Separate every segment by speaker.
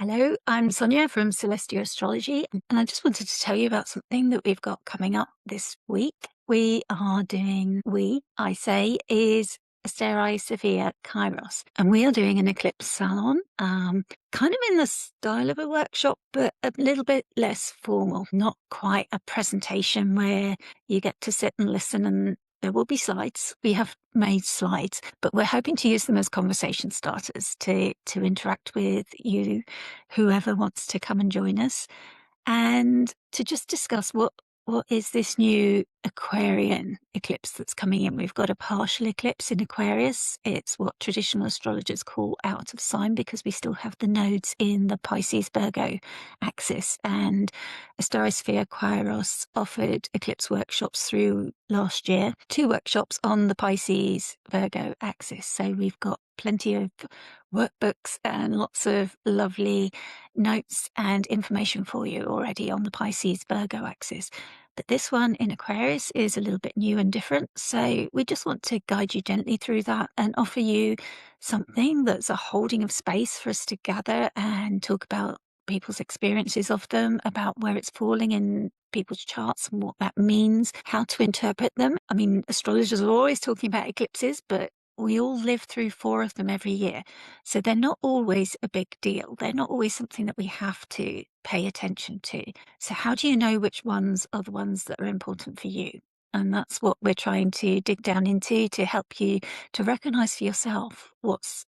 Speaker 1: Hello, I'm Sonia from Celestial Astrology, and I just wanted to tell you about something that we've got coming up this week. I say, is AsteriSofiaKairos, and we are doing an eclipse salon, kind of in the style of a workshop, but a little bit less formal, not quite a presentation where you get to sit and listen and there will be slides. We have made slides, but we're hoping to use them as conversation starters to interact with you, whoever wants to come and join us, and to just discuss what is this new Aquarian eclipse that's coming in. We've got a partial eclipse in Aquarius. It's what traditional astrologers call out of sign because we still have the nodes in the Pisces Virgo axis. And AsteriSofiaKairos offered eclipse workshops through last year, 2 workshops on the Pisces Virgo axis. So we've got plenty of workbooks and lots of lovely notes and information for you already on the Pisces Virgo axis. But this one in Aquarius is a little bit new and different. So we just want to guide you gently through that and offer you something that's a holding of space for us to gather and talk about people's experiences of them, about where it's falling in people's charts and what that means, how to interpret them. I mean, astrologers are always talking about eclipses, but we all live through 4 of them every year. So they're not always a big deal. They're not always something that we have to pay attention to. So how do you know which ones are the ones that are important for you? And that's what we're trying to dig down into to help you to recognize for yourself what's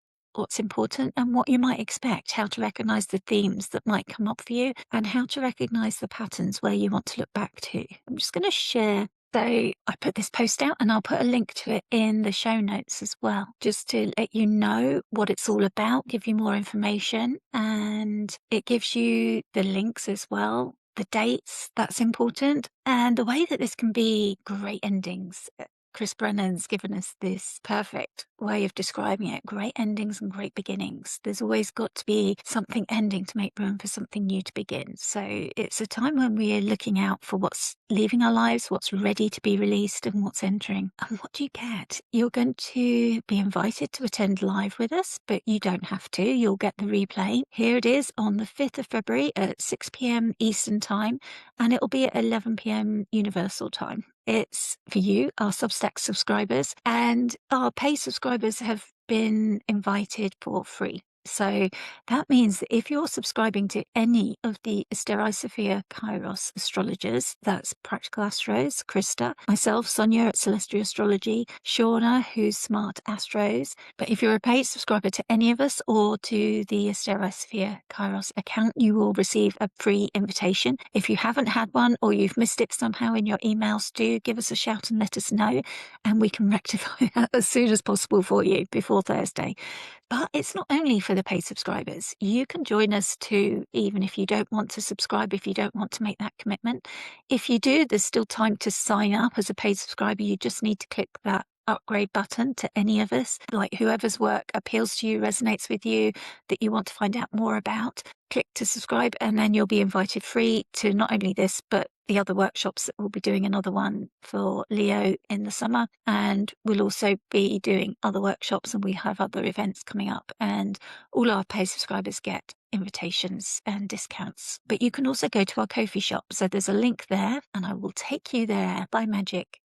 Speaker 1: important and what you might expect, how to recognize the themes that might come up for you, and how to recognize the patterns where you want to look back to. I'm just going to share. So I put this post out and I'll put a link to it in the show notes as well, just to let you know what it's all about, give you more information, and it gives you the links as well, the dates, that's important, and the way that this can be great endings. Chris Brennan's given us this perfect way of describing it. Great endings and great beginnings. There's always got to be something ending to make room for something new to begin. So it's a time when we are looking out for what's leaving our lives, what's ready to be released, and what's entering. And what do you get? You're going to be invited to attend live with us, but you don't have to. You'll get the replay. Here it is on the 5th of February at 6 p.m. Eastern Time, and it'll be at 11 p.m. Universal Time. It's for you, our Substack subscribers, and our pay subscribers have been invited for free. So that means that if you're subscribing to any of the AsteriSofiaKairos astrologers, that's Practical Astros, Krista, myself, Sonia at Celestial Astrology, Shauna, who's Smart Astros. But if you're a paid subscriber to any of us or to the AsteriSofiaKairos account, you will receive a free invitation. If you haven't had one or you've missed it somehow in your emails, do give us a shout and let us know, and we can rectify that as soon as possible for you before Thursday. But it's not only for the paid subscribers. You can join us too, even if you don't want to subscribe, if you don't want to make that commitment. If you do, there's still time to sign up as a paid subscriber. You just need to click that upgrade button to any of us, like whoever's work appeals to you, resonates with you, that you want to find out more about. Click to subscribe, and then you'll be invited free to not only this, but the other workshops that we'll be doing another one for Leo in the summer. And we'll also be doing other workshops, and we have other events coming up, and all our paid subscribers get invitations and discounts. But you can also go to our Ko-fi shop. So there's a link there, and I will take you there by magic.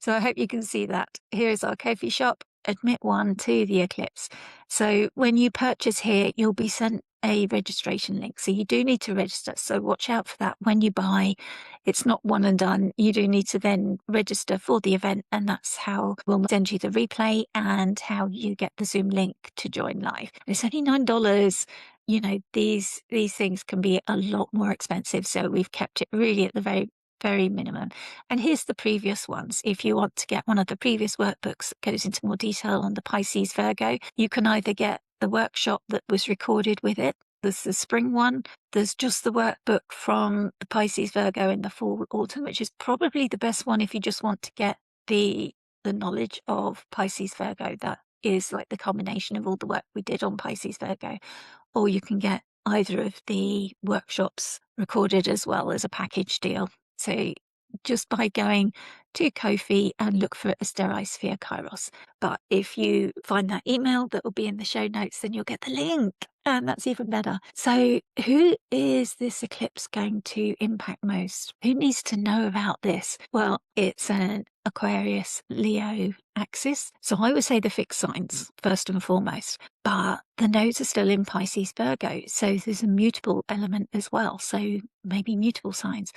Speaker 1: So I hope you can see that. Here is our Ko-fi shop, Admit One to the Eclipse. So when you purchase here, you'll be sent a registration link. So you do need to register. So watch out for that when you buy. It's not one and done. You do need to then register for the event, and that's how we'll send you the replay and how you get the Zoom link to join live. It's only $9. You know, these things can be a lot more expensive. So we've kept it really at the very minimum. And here's the previous ones. If you want to get one of the previous workbooks that goes into more detail on the Pisces Virgo, you can either get the workshop that was recorded with it. There's the spring one. There's just the workbook from the Pisces Virgo in the fall, autumn, which is probably the best one if you just want to get the knowledge of Pisces Virgo. That is like the combination of all the work we did on Pisces Virgo. Or you can get either of the workshops recorded as well as a package deal. So just by going to Ko-fi and look for AsteriSofiaKairos. But if you find that email that will be in the show notes, then you'll get the link. And that's even better. So who is this eclipse going to impact most? Who needs to know about this? Well, it's an Aquarius Leo axis. So I would say the fixed signs first and foremost, but the nodes are still in Pisces Virgo. So there's a mutable element as well. So maybe mutable signs.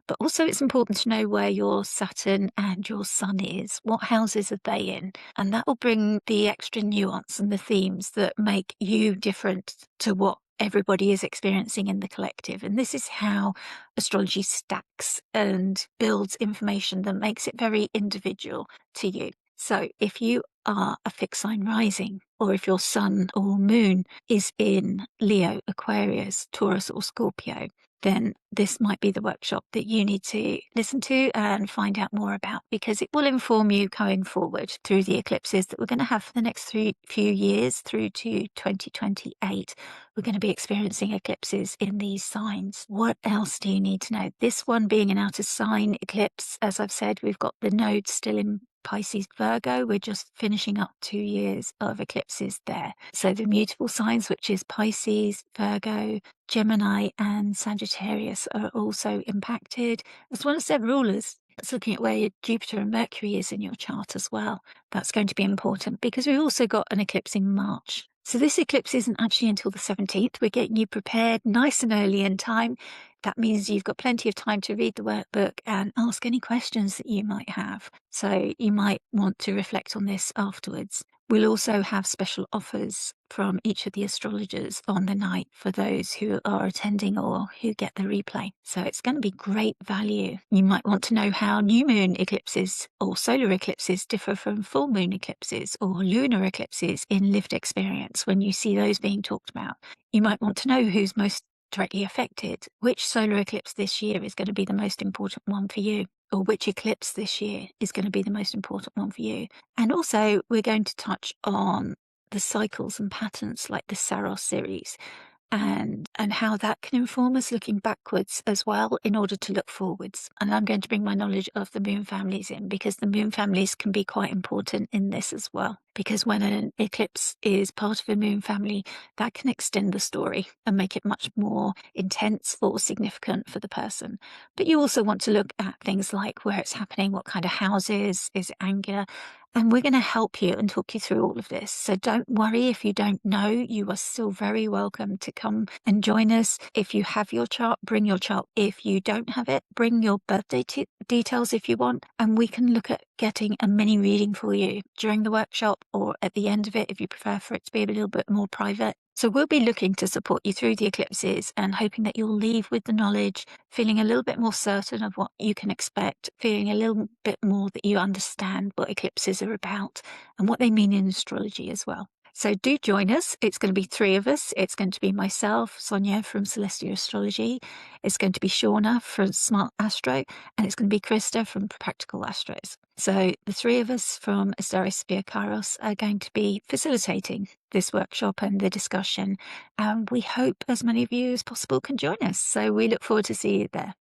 Speaker 1: But also it's important to know where your Saturn and your Sun is. What houses are they in? And that will bring the extra nuance and the themes that make you different to what everybody is experiencing in the collective. And this is how astrology stacks and builds information that makes it very individual to you. So if you are a fixed sign rising, or if your sun or moon is in Leo, Aquarius, Taurus, or Scorpio, then this might be the workshop that you need to listen to and find out more about, because it will inform you going forward through the eclipses that we're going to have for the next few years through to 2028. We're going to be experiencing eclipses in these signs. What else do you need to know? This one being an outer sign eclipse, as I've said, we've got the nodes still in Pisces Virgo. We're just finishing up 2 years of eclipses there. So the mutable signs, which is Pisces, Virgo, Gemini and Sagittarius, are also impacted, as well as their rulers. It's looking at where your Jupiter and Mercury is in your chart as well. That's going to be important because we've also got an eclipse in March. So this eclipse isn't actually until the 17th. We're getting you prepared nice and early in time. That means you've got plenty of time to read the workbook and ask any questions that you might have. So you might want to reflect on this afterwards. We'll also have special offers from each of the astrologers on the night for those who are attending or who get the replay. So it's going to be great value. You might want to know how new moon eclipses or solar eclipses differ from full moon eclipses or lunar eclipses in lived experience when you see those being talked about. You might want to know who's most directly affected, which solar eclipse this year is going to be the most important one for you, or which eclipse this year is going to be the most important one for you. And also we're going to touch on the cycles and patterns like the Saros series and how that can inform us looking backwards as well in order to look forwards. And I'm going to bring my knowledge of the moon families in, because the moon families can be quite important in this as well. Because when an eclipse is part of a moon family, that can extend the story and make it much more intense or significant for the person. But you also want to look at things like where it's happening, what kind of houses, is it anger? And we're going to help you and talk you through all of this. So don't worry if you don't know. You are still very welcome to come and join us. If you have your chart, bring your chart. If you don't have it, bring your birthday details if you want. And we can look at getting a mini reading for you during the workshop or at the end of it if you prefer for it to be a little bit more private. So we'll be looking to support you through the eclipses and hoping that you'll leave with the knowledge, feeling a little bit more certain of what you can expect, feeling a little bit more that you understand what eclipses are about and what they mean in astrology as well. So do join us. It's going to be 3 of us. It's going to be myself, Sonia from Celestial Astrology. It's going to be Shauna from Smart Astro, and it's going to be Krista from Practical Astros. So the 3 of us from AsteriSofiaKairos are going to be facilitating this workshop and the discussion. And we hope as many of you as possible can join us. So we look forward to seeing you there.